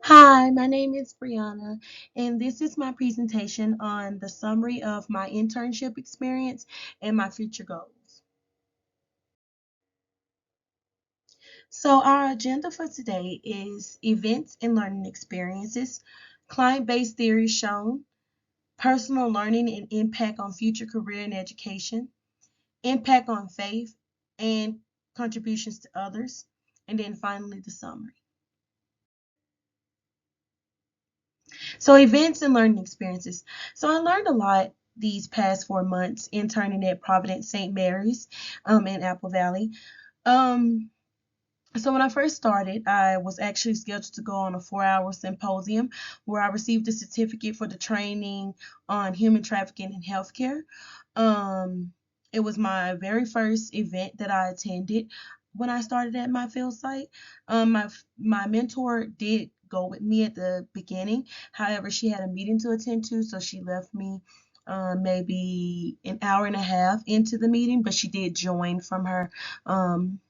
Hi, my name is Briuna, and this is my presentation on the summary of my internship experience and my future goals. So, our agenda for today is events and learning experiences, client-based theories shown, personal learning and impact on future career and education, impact on faith, and contributions to others, and then finally the summary. So events and learning experiences. So I learned a lot these past 4 months interning at Providence St. Mary's in Apple Valley. Um, so when I first started, I was actually scheduled to go on a 4-hour symposium where I received a certificate for the training on human trafficking in healthcare. Um, it was my very first event that I attended when I started at my field site. My mentor did go with me at the beginning. However, she had a meeting to attend to, so she left me maybe an hour and a half into the meeting, but she did join from um,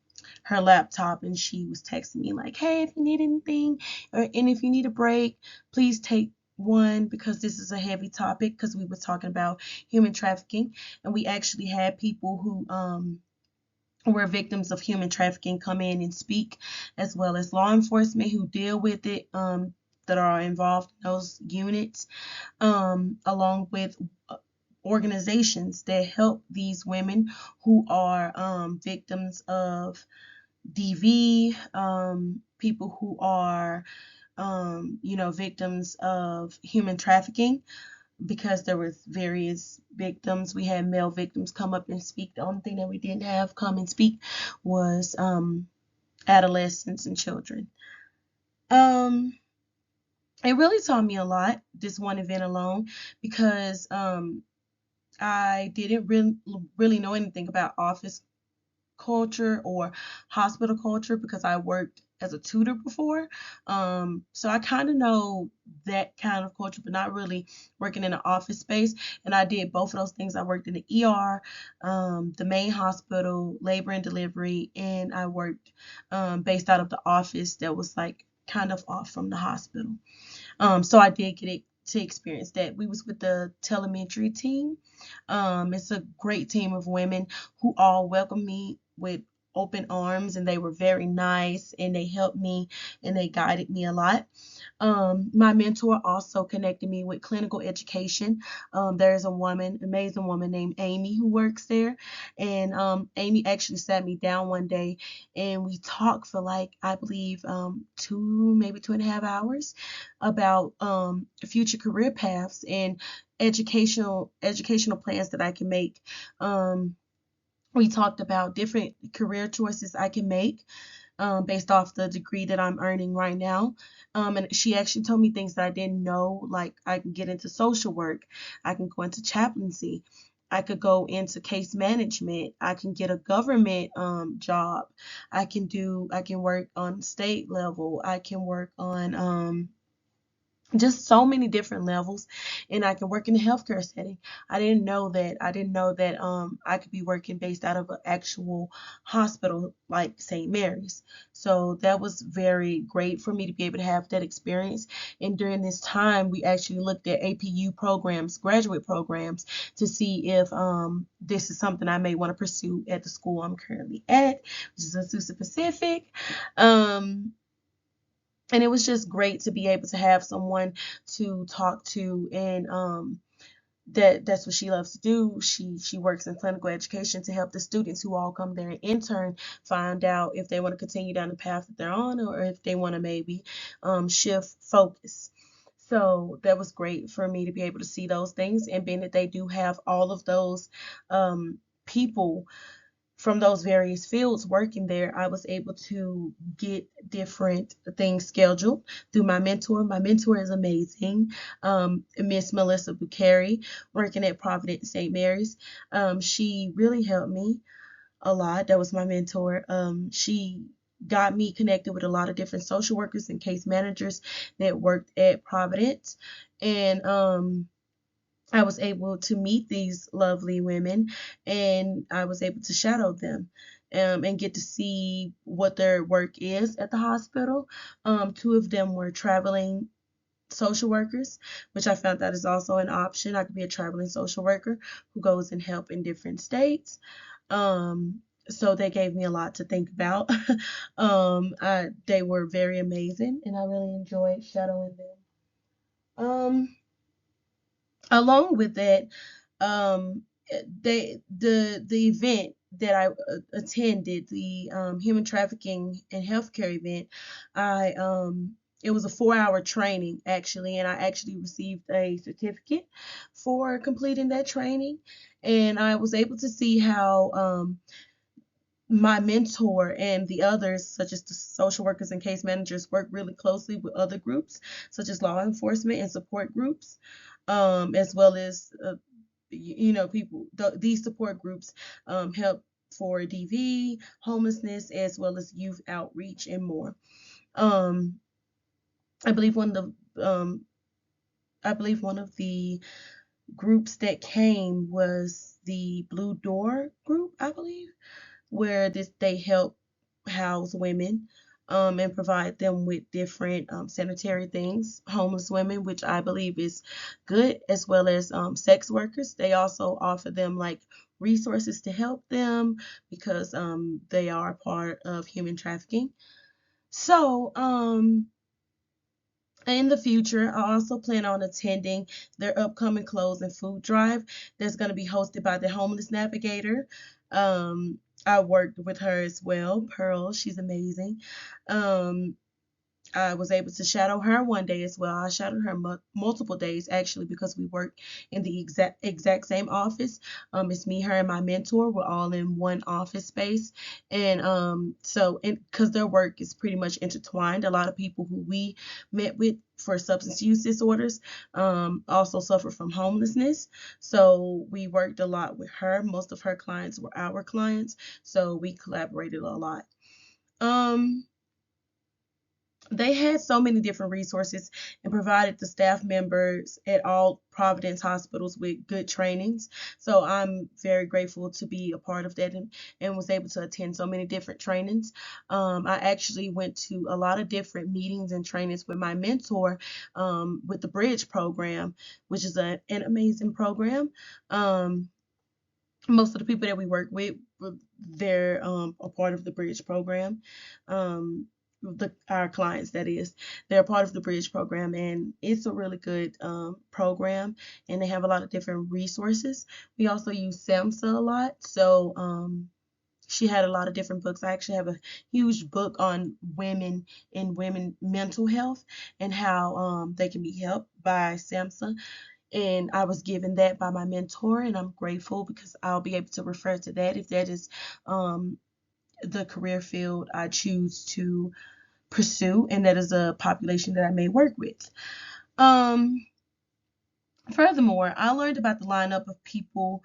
her laptop, and she was texting me like, hey, if you need anything and if you need a break, please take one, because this is a heavy topic, because we were talking about human trafficking, and we actually had people who were victims of human trafficking come in and speak, as well as law enforcement who deal with it, that are involved in those units, along with organizations that help these women who are victims of DV, people who are, victims of human trafficking, because there was various victims. We had male victims come up and speak. The only thing that we didn't have come and speak was adolescents and children. Um, it really taught me a lot, this one event alone, because I didn't really know anything about office culture or hospital culture, because I worked as a tutor before. So I kind of know that kind of culture, but not really working in an office space. And I did both of those things. I worked in the ER, the main hospital, labor and delivery, and I worked based out of the office that was like kind of off from the hospital. So I did get it to experience that. We was with the telemetry team. It's a great team of women who all welcomed me with open arms, and they were very nice, and they helped me and they guided me a lot. My mentor also connected me with clinical education. There's a woman, amazing woman named Amy, who works there, and Amy actually sat me down one day, and we talked for like, I believe, maybe 2.5 hours about future career paths and educational plans that I can make. We talked about different career choices I can make, based off the degree that I'm earning right now. And she actually told me things that I didn't know, like I can get into social work, I can go into chaplaincy, I could go into case management, I can get a government job, I can work on state level, I can work on just so many different levels, and I can work in the healthcare setting. I didn't know that I could be working based out of an actual hospital like St. Mary's. So that was very great for me to be able to have that experience. And during this time, we actually looked at APU programs, graduate programs, to see if this is something I may want to pursue at the school I'm currently at, which is Azusa Pacific. um and it was just great to be able to have someone to talk to, and that's what she loves to do. She works in clinical education to help the students who all come there and intern find out if they want to continue down the path that they're on, or if they want to maybe shift focus. So that was great for me to be able to see those things, and being that they do have all of those people from those various fields working there, I was able to get different things scheduled through my mentor. My mentor is amazing, Miss Melissa Bucari, working at Providence St. Mary's. She really helped me a lot. That was my mentor. She got me connected with a lot of different social workers and case managers that worked at Providence, and I was able to meet these lovely women, and I was able to shadow them. and get to see what their work is at the hospital. Two of them were traveling social workers, which I found that is also an option. I could be a traveling social worker who goes and help in different states. Um, so they gave me a lot to think about. They were very amazing, and I really enjoyed shadowing them. Along with that, um, the event that I attended, the human trafficking and healthcare event, I it was a 4-hour training actually, and I actually received a certificate for completing that training, and I was able to see how my mentor and the others, such as the social workers and case managers, work really closely with other groups, such as law enforcement and support groups, as well as, people. These support groups help for DV, homelessness, as well as youth outreach and more. Um, I believe one of the groups that came was the Blue Door group, I believe, where they help house women and provide them with different sanitary things, homeless women, which I believe is good, as well as sex workers. They also offer them like resources to help them because they are part of human trafficking. So, in the future, I also plan on attending their upcoming clothes and food drive that's going to be hosted by the Homeless Navigator. I worked with her as well, Pearl. She's amazing. Um, I was able to shadow her one day as well. I shadowed her multiple days actually because we work in the exact same office. It's me, her, and my mentor. We're all in one office space, and because their work is pretty much intertwined. A lot of people who we met with for substance use disorders also suffer from homelessness. So we worked a lot with her. Most of her clients were our clients, so we collaborated a lot. Um, they had so many different resources and provided the staff members at all Providence hospitals with good trainings. So I'm very grateful to be a part of that and was able to attend so many different trainings. I actually went to a lot of different meetings and trainings with my mentor with the Bridge program, which is an amazing program. Most of the people that we work with, they're a part of the Bridge program. Our clients, that is, they're a part of the Bridge program, and it's a really good program, and they have a lot of different resources. We also use SAMHSA a lot, so she had a lot of different books. I actually have a huge book on women and women mental health and how they can be helped by SAMHSA, and I was given that by my mentor, and I'm grateful because I'll be able to refer to that if that is um, the career field I choose to pursue, and that is a population that I may work with. Um, Furthermore, I learned about the lineup of people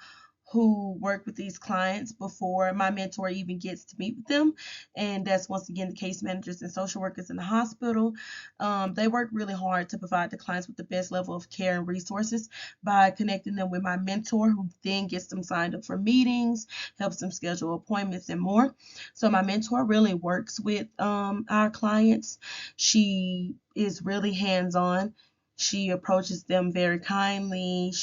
who work with these clients before my mentor even gets to meet with them. And that's once again the case managers and social workers in the hospital. They work really hard to provide the clients with the best level of care and resources by connecting them with my mentor, who then gets them signed up for meetings, helps them schedule appointments, and more. So my mentor really works with our clients. She is really hands on. She approaches them very kindly.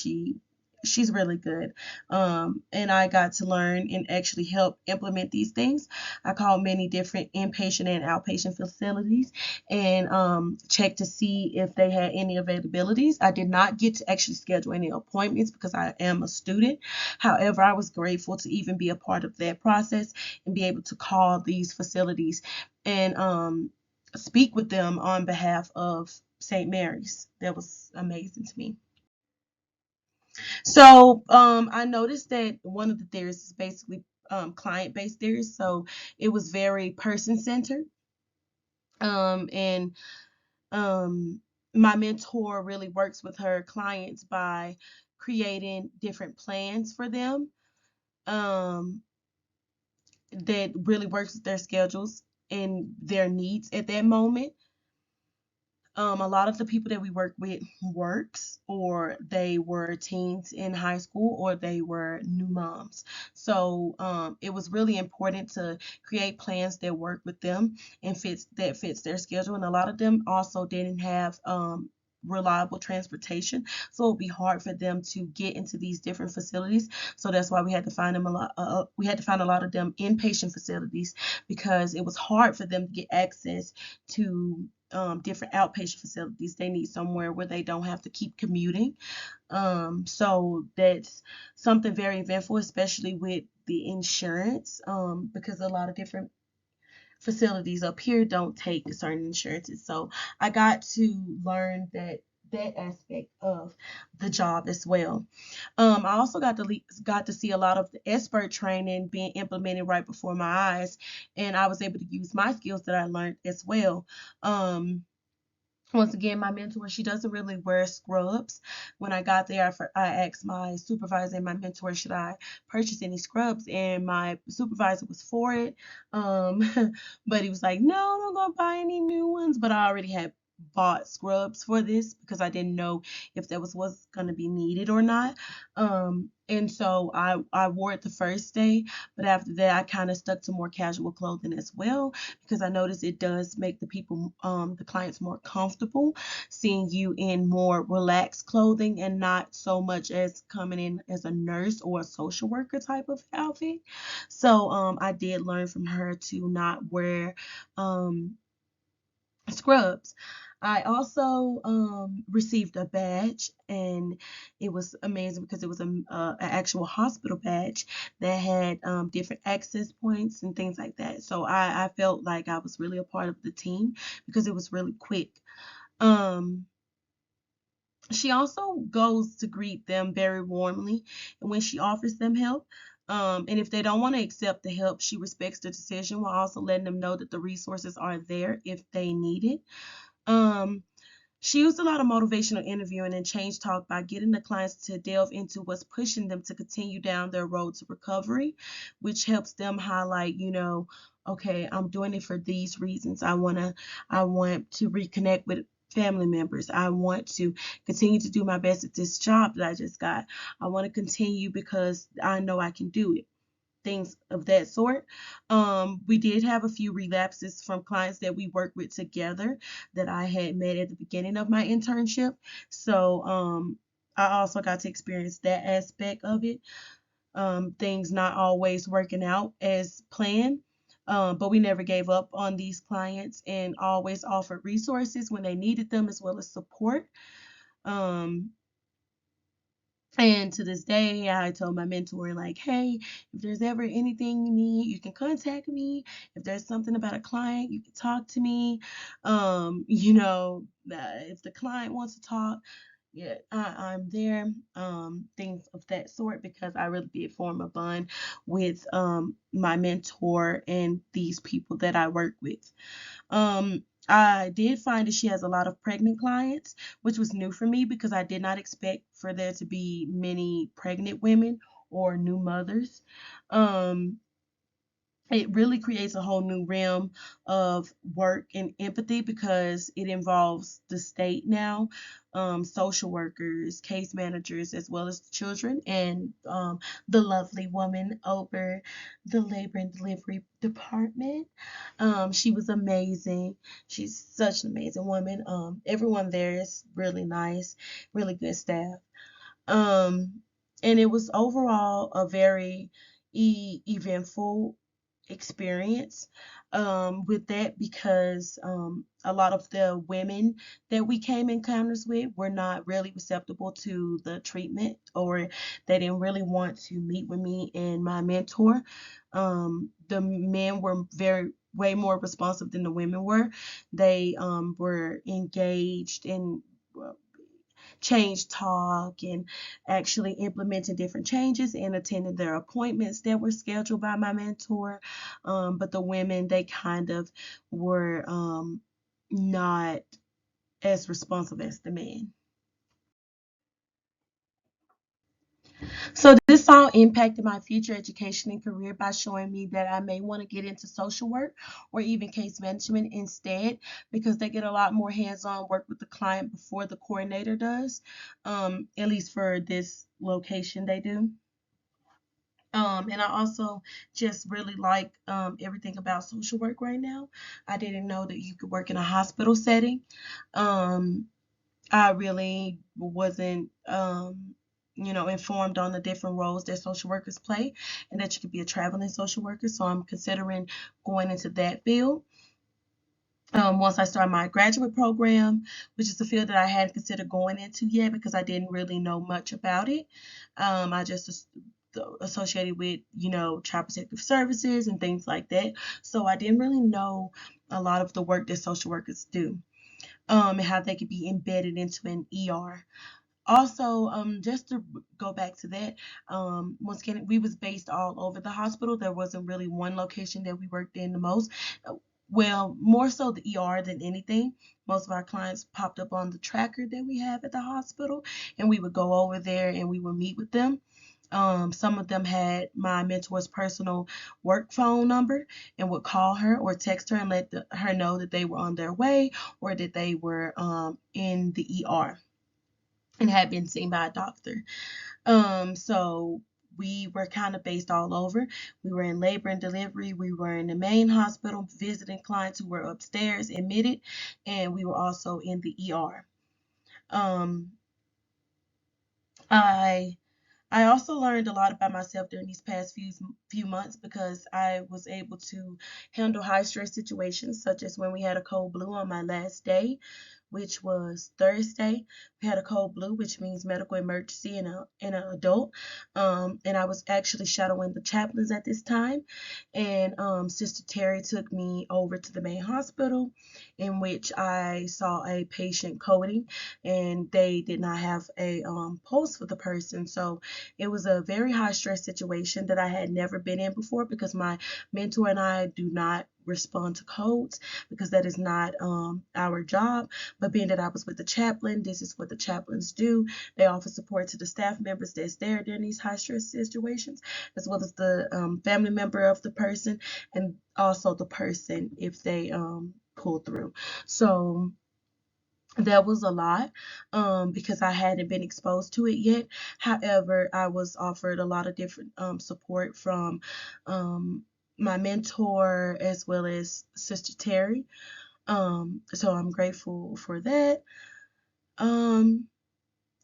She's really good. And I got to learn and actually help implement these things. I called many different inpatient and outpatient facilities and checked to see if they had any availabilities. I did not get to actually schedule any appointments because I am a student. However, I was grateful to even be a part of that process and be able to call these facilities and speak with them on behalf of St. Mary's. That was amazing to me. So I noticed that one of the theories is basically client-based theories. So it was very person-centered. And my mentor really works with her clients by creating different plans for them um, that really works with their schedules and their needs at that moment. A lot of the people that we work with works, or they were teens in high school, or they were new moms. So it was really important to create plans that work with them and fits their schedule. And a lot of them also didn't have reliable transportation, so it would be hard for them to get into these different facilities. So that's why we had to find them a lot. We had to find a lot of them inpatient facilities, because it was hard for them to get access to different outpatient facilities. They need somewhere where they don't have to keep commuting. So that's something very eventful, especially with the insurance, because a lot of different facilities up here don't take certain insurances. So I got to learn that aspect of the job as well. I also got to see a lot of the expert training being implemented right before my eyes, and I was able to use my skills that I learned as well. Once again, my mentor, she doesn't really wear scrubs. When I got there, I asked my supervisor and my mentor, should I purchase any scrubs? And my supervisor was for it. Um, but he was like, no, don't go buy any new ones. But I already had bought scrubs for this because I didn't know if that was going to be needed or not. And so I wore it the first day, but after that, I kind of stuck to more casual clothing as well, because I noticed it does make the clients more comfortable seeing you in more relaxed clothing and not so much as coming in as a nurse or a social worker type of outfit. So I did learn from her to not wear um, scrubs. I also received a badge, and it was amazing because it was an actual hospital badge that had different access points and things like that. So I felt like I was really a part of the team because it was really quick. Um, she also goes to greet them very warmly, and when she offers them help. And if they don't want to accept the help, she respects the decision while also letting them know that the resources are there if they need it. Um, she used a lot of motivational interviewing and change talk by getting the clients to delve into what's pushing them to continue down their road to recovery, which helps them highlight, okay, I'm doing it for these reasons. I want to reconnect with family members. I want to continue to do my best at this job that I just got. I want to continue because I know I can do it, things of that sort. We did have a few relapses from clients that we worked with together that I had met at the beginning of my internship. So I also got to experience that aspect of it. Things not always working out as planned. But we never gave up on these clients and always offered resources when they needed them, as well as support. Um, and to this day, I told my mentor, like, hey, if there's ever anything you need, you can contact me. If there's something about a client, you can talk to me. If the client wants to talk, yeah, I'm there. Things of that sort, because I really did form a bond with my mentor and these people that I work with. I did find that she has a lot of pregnant clients, which was new for me because I did not expect for there to be many pregnant women or new mothers. Um, it really creates a whole new realm of work and empathy because it involves the state now, social workers, case managers, as well as the children, and the lovely woman over the labor and delivery department. She was amazing. She's such an amazing woman. Everyone there is really nice, really good staff. Um, and it was overall a very eventful experience with that, because a lot of the women that we came encounters with were not really receptible to the treatment, or they didn't really want to meet with me and my mentor. The men were way more responsive than the women were. They were engaged in change talk and actually implementing different changes and attending their appointments that were scheduled by my mentor. But the women, they kind of were not as responsive as the men. So this all impacted my future education and career by showing me that I may want to get into social work or even case management instead, because they get a lot more hands-on work with the client before the coordinator does. At least for this location they do. And I also just really like everything about social work right now. I didn't know that you could work in a hospital setting. Um, I really wasn't, informed on the different roles that social workers play, and that you could be a traveling social worker. So I'm considering going into that field. Once I start my graduate program, which is a field that I hadn't considered going into yet because I didn't really know much about it. I just associated with, child protective services and things like that. So I didn't really know a lot of the work that social workers do, and how they could be embedded into an ER. Also, just to go back to that, once again, we was based all over the hospital. There wasn't really one location that we worked in the most. Well, more so the ER than anything. Most of our clients popped up on the tracker that we have at the hospital, and we would go over there and we would meet with them. Some of them had my mentor's personal work phone number and would call her or text her and let her know that they were on their way or that they were in the ER and had been seen by a doctor. So we were kind of based all over. We were in labor and delivery. We were in the main hospital visiting clients who were upstairs admitted, and we were also in the ER. Um, I I also learned a lot about myself during these past few months because I was able to handle high stress situations, such as when we had a cold blue on my last day, which was Thursday. We had a cold blue, which means medical emergency in an adult. And I was actually shadowing the chaplains at this time. And Sister Terry took me over to the main hospital, in which I saw a patient coding, and they did not have a pulse for the person. So it was a very high stress situation that I had never been in before because my mentor and I do not respond to codes because that is not our job. But being that I was with the chaplain, this is what the chaplains do. They offer support to the staff members that's there during these high stress situations, as well as the family member of the person and also the person if they pull through. So that was a lot because I hadn't been exposed to it yet. However, I was offered a lot of different support from um, my mentor as well as Sister Terry. So I'm grateful for that. Um,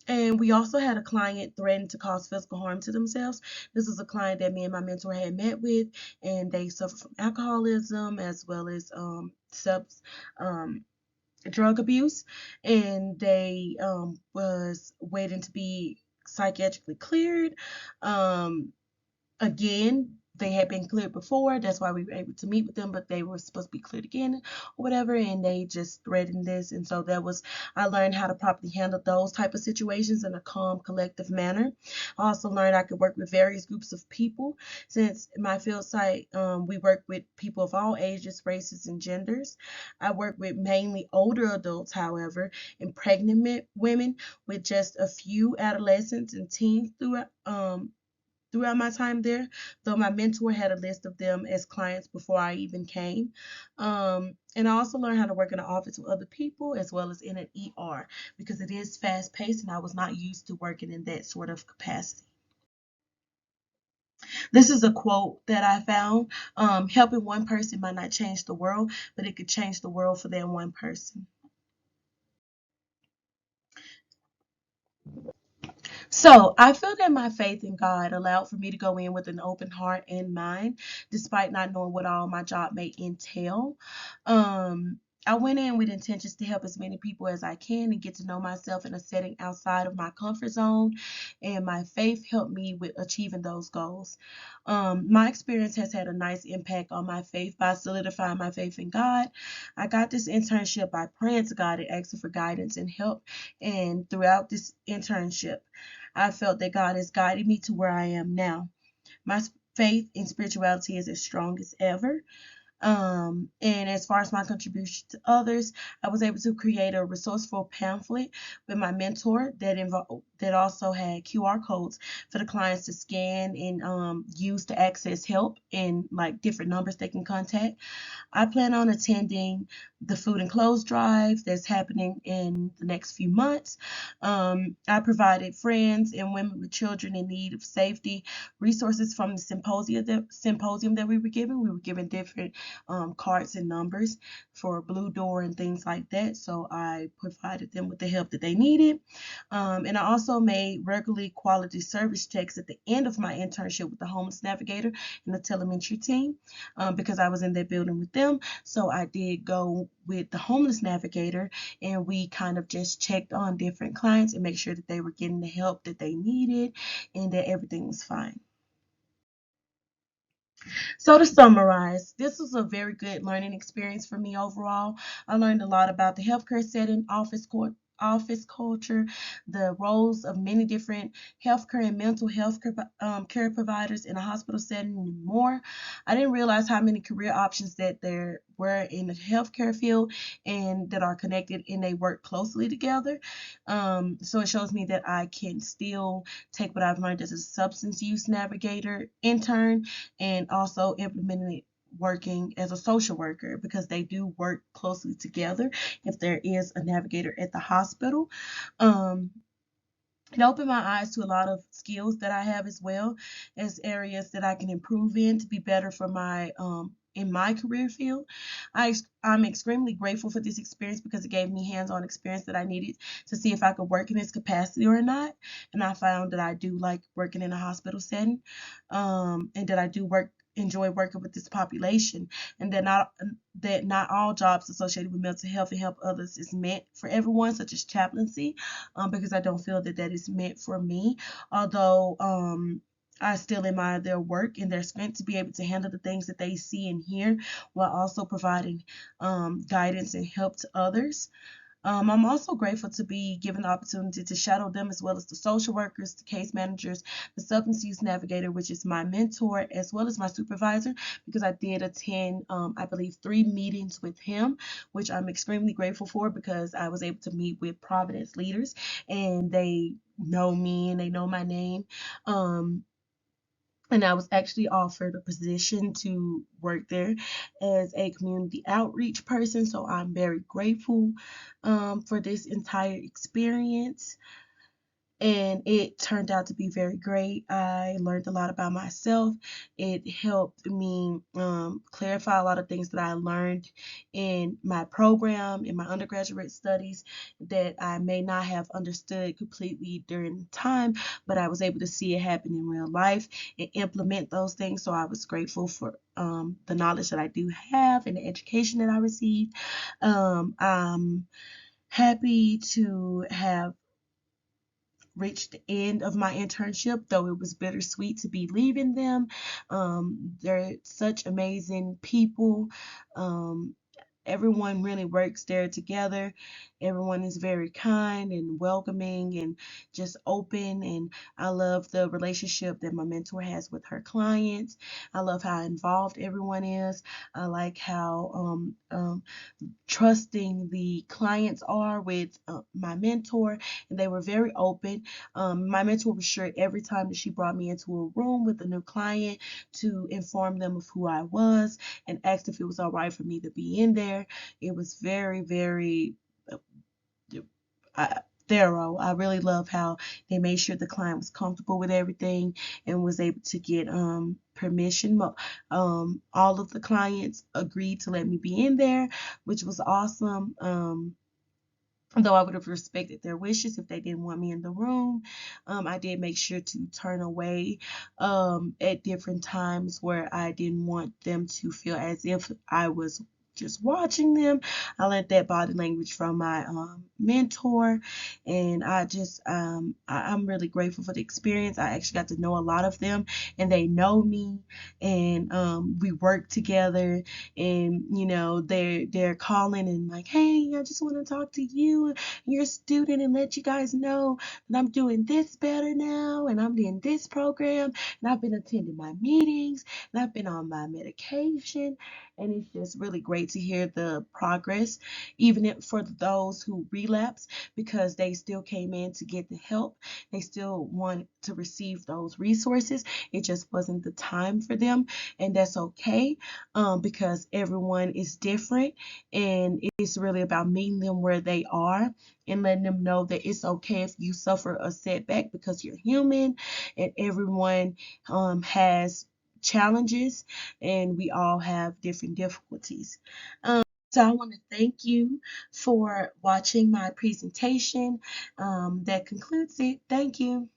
and we also had a client threaten to cause physical harm to themselves. This is a client that me and my mentor had met with, and they suffer from alcoholism as well as subs drug abuse, and they was waiting to be psychiatrically cleared. Um, Again, they had been cleared before. That's why we were able to meet with them, but they were supposed to be cleared again or whatever, and they just threatened this. And so that was, I learned how to properly handle those type of situations in a calm, collective manner. I also learned I could work with various groups of people. Since my field site, we work with people of all ages, races, and genders. I work with mainly older adults, however, and pregnant women, with just a few adolescents and teens throughout my time there, though my mentor had a list of them as clients before I even came. And I also learned how to work in an office with other people as well as in an ER because it is fast paced and I was not used to working in that sort of capacity. This is a quote that I found. Helping one person might not change the world, but it could change the world for that one person. So I feel that my faith in God allowed for me to go in with an open heart and mind, despite not knowing what all my job may entail. I went in with intentions to help as many people as I can and get to know myself in a setting outside of my comfort zone, and my faith helped me with achieving those goals. My experience has had a nice impact on my faith by solidifying my faith in God. I got this internship by praying to God and asking for guidance and help, and throughout this internship, I felt that God has guided me to where I am now. My faith in spirituality is as strong as ever. And as far as my contribution to others, I was able to create a resourceful pamphlet with my mentor that also had QR codes for the clients to scan and use to access help and like different numbers they can contact. I plan on attending the food and clothes drive that's happening in the next few months. I provided friends and women with children in need of safety resources from the symposium that we were given. We were given different cards and numbers for Blue Door and things like that. So I provided them with the help that they needed. And I also made regularly quality service checks at the end of my internship with the homeless navigator and the telemetry team because I was in that building with them. So I did go with the homeless navigator and we kind of just checked on different clients and make sure that they were getting the help that they needed and that everything was fine. So to summarize, this was a very good learning experience for me overall. I learned a lot about the healthcare setting, office culture, the roles of many different healthcare and mental health care providers in a hospital setting, and more. I didn't realize how many career options that there were in the healthcare field and that are connected and they work closely together. So it shows me that I can still take what I've learned as a substance use navigator intern and also implementing it working as a social worker because they do work closely together if there is a navigator at the hospital. Um, it opened my eyes to a lot of skills that I have as well as areas that I can improve in to be better for my in my career field. I'm extremely grateful for this experience because it gave me hands-on experience that I needed to see if I could work in this capacity or not. And I found that I do like working in a hospital setting, and that I do enjoy working with this population, and that not all jobs associated with mental health and help others is meant for everyone, such as chaplaincy, because I don't feel that that is meant for me. Although I still admire their work and their strength to be able to handle the things that they see and hear while also providing guidance and help to others. I'm also grateful to be given the opportunity to shadow them as well as the social workers, the case managers, the substance use navigator, which is my mentor, as well as my supervisor, because I did attend, I believe, 3 meetings with him, which I'm extremely grateful for because I was able to meet with Providence leaders and they know me and they know my name. Um, and I was actually offered a position to work there as a community outreach person. So I'm very grateful for this entire experience, and it turned out to be very great. I learned a lot about myself. It helped me clarify a lot of things that I learned in my program, in my undergraduate studies, that I may not have understood completely during the time, but I was able to see it happen in real life and implement those things. So I was grateful for the knowledge that I do have and the education that I received. I'm happy to have reached the end of my internship, though it was bittersweet to be leaving them. They're such amazing people. Um, Everyone really works there together. Everyone is very kind and welcoming and just open. And I love the relationship that my mentor has with her clients. I love how involved everyone is. I like how trusting the clients are with my mentor, and they were very open. My mentor was sure every time that she brought me into a room with a new client to inform them of who I was and asked if it was all right for me to be in there. It was very, very uh, thorough. I really love how they made sure the client was comfortable with everything and was able to get permission. All of the clients agreed to let me be in there, which was awesome. Though I would have respected their wishes if they didn't want me in the room. I did make sure to turn away at different times where I didn't want them to feel as if I was just watching them. I learned that body language from my mentor, and I'm really grateful for the experience. I actually got to know a lot of them, and they know me, and we work together, and they're calling and like, hey, I just want to talk to you and your student and let you guys know that I'm doing this better now and I'm in this program and I've been attending my meetings and I've been on my medication, and it's just really great to hear the progress, even if for those who relapse, because they still came in to get the help. They still want to receive those resources. It just wasn't the time for them, and that's okay, because everyone is different, and it's really about meeting them where they are and letting them know that it's okay if you suffer a setback, because you're human, and everyone has challenges, and we all have different difficulties. So I want to thank you for watching my presentation. That concludes it. Thank you.